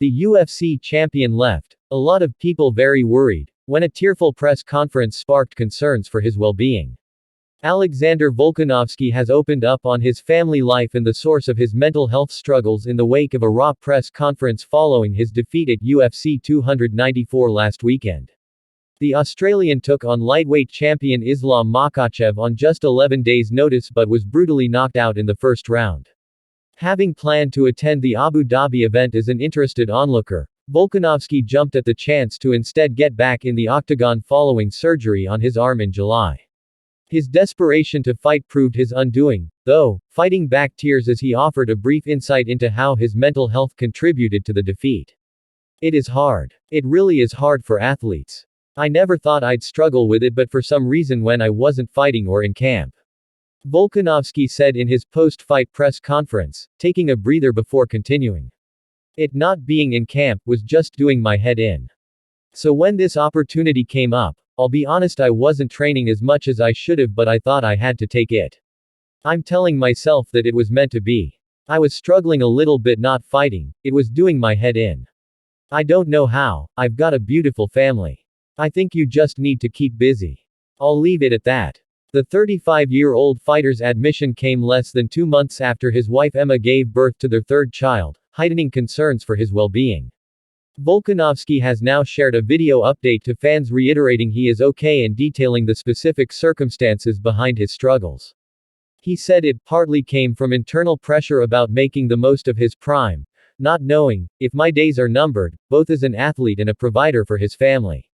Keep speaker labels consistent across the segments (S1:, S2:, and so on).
S1: The UFC champion left. A lot of people very worried, when a tearful press conference sparked concerns for his well-being. Alexander Volkanovski has opened up on his family life and the source of his mental health struggles in the wake of a raw press conference following his defeat at UFC 294 last weekend. The Australian took on lightweight champion Islam Makhachev on just 11 days' notice but was brutally knocked out in the first round. Having planned to attend the Abu Dhabi event as an interested onlooker, Volkanovski jumped at the chance to instead get back in the octagon following surgery on his arm in July. His desperation to fight proved his undoing, though, fighting back tears as he offered a brief insight into how his mental health contributed to the defeat. "It is hard. It really is hard for athletes. I never thought I'd struggle with it, but for some reason when I wasn't fighting or in camp," Volkanovski said in his post-fight press conference, taking a breather before continuing. "It not being in camp was just doing my head in. So when this opportunity came up, I'll be honest, I wasn't training as much as I should have, but I thought I had to take it. I'm telling myself that it was meant to be. I was struggling a little bit not fighting, it was doing my head in. I don't know how, I've got a beautiful family. I think you just need to keep busy. I'll leave it at that." The 35-year-old fighter's admission came less than 2 months after his wife Emma gave birth to their third child, heightening concerns for his well-being. Volkanovski has now shared a video update to fans reiterating he is okay and detailing the specific circumstances behind his struggles. He said it partly came from internal pressure about making the most of his prime, not knowing if my days are numbered, both as an athlete and a provider for his family.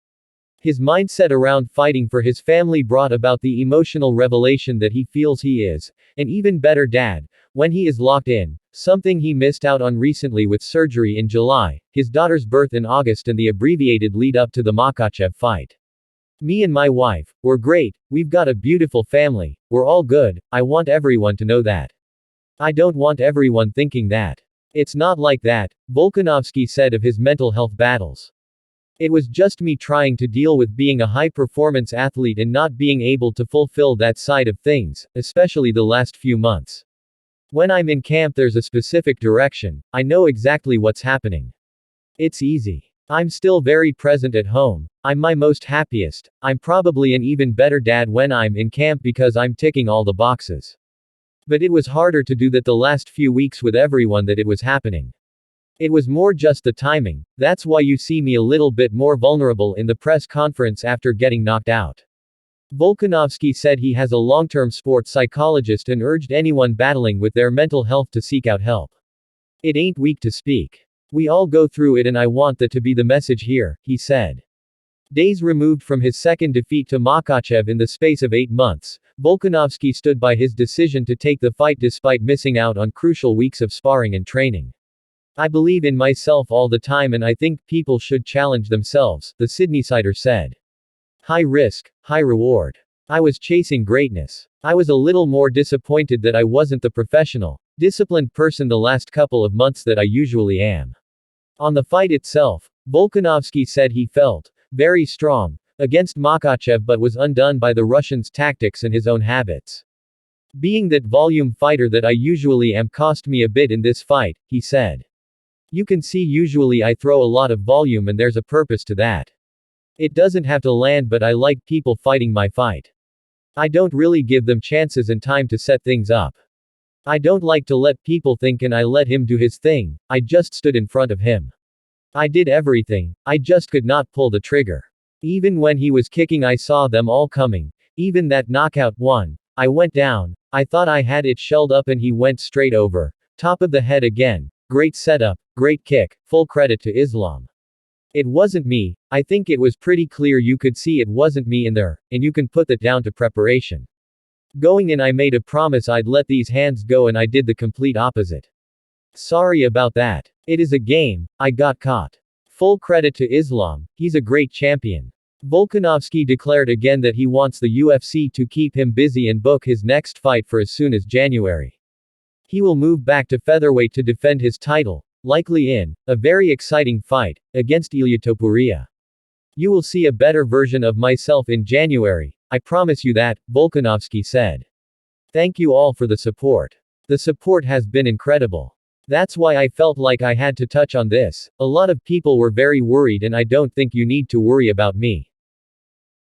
S1: His mindset around fighting for his family brought about the emotional revelation that he feels he is an even better dad when he is locked in, something he missed out on recently with surgery in July, his daughter's birth in August, and the abbreviated lead up to the Makhachev fight. "Me and my wife, we're great, we've got a beautiful family, we're all good, I want everyone to know that. I don't want everyone thinking that. It's not like that," Volkanovski said of his mental health battles. "It was just me trying to deal with being a high-performance athlete and not being able to fulfill that side of things, especially the last few months. When I'm in camp there's a specific direction, I know exactly what's happening. It's easy. I'm still very present at home, I'm my most happiest, I'm probably an even better dad when I'm in camp because I'm ticking all the boxes. But it was harder to do that the last few weeks with everyone that it was happening. It was more just the timing, that's why you see me a little bit more vulnerable in the press conference after getting knocked out." Volkanovski said he has a long-term sports psychologist and urged anyone battling with their mental health to seek out help. "It ain't weak to speak. We all go through it and I want that to be the message here," he said. Days removed from his second defeat to Makhachev in the space of 8 months, Volkanovski stood by his decision to take the fight despite missing out on crucial weeks of sparring and training. "I believe in myself all the time and I think people should challenge themselves," the Sydneysider said. "High risk, high reward. I was chasing greatness. I was a little more disappointed that I wasn't the professional, disciplined person the last couple of months that I usually am." On the fight itself, Volkanovski said he felt very strong against Makhachev but was undone by the Russian's tactics and his own habits. "Being that volume fighter that I usually am cost me a bit in this fight," he said. "You can see usually I throw a lot of volume and there's a purpose to that. It doesn't have to land but I like people fighting my fight. I don't really give them chances and time to set things up. I don't like to let people think and I let him do his thing, I just stood in front of him. I did everything, I just could not pull the trigger. Even when he was kicking I saw them all coming, even that knockout one, I went down, I thought I had it shelled up and he went straight over, top of the head again. Great setup, great kick, full credit to Islam. It wasn't me, I think it was pretty clear you could see it wasn't me in there, and you can put that down to preparation. Going in I made a promise I'd let these hands go and I did the complete opposite. Sorry about that. It is a game, I got caught. Full credit to Islam, he's a great champion." Volkanovski declared again that he wants the UFC to keep him busy and book his next fight for as soon as January. He will move back to featherweight to defend his title, likely in a very exciting fight against Ilia Topuria. "You will see a better version of myself in January, I promise you that," Volkanovski said. "Thank you all for the support. The support has been incredible. That's why I felt like I had to touch on this. A lot of people were very worried and I don't think you need to worry about me.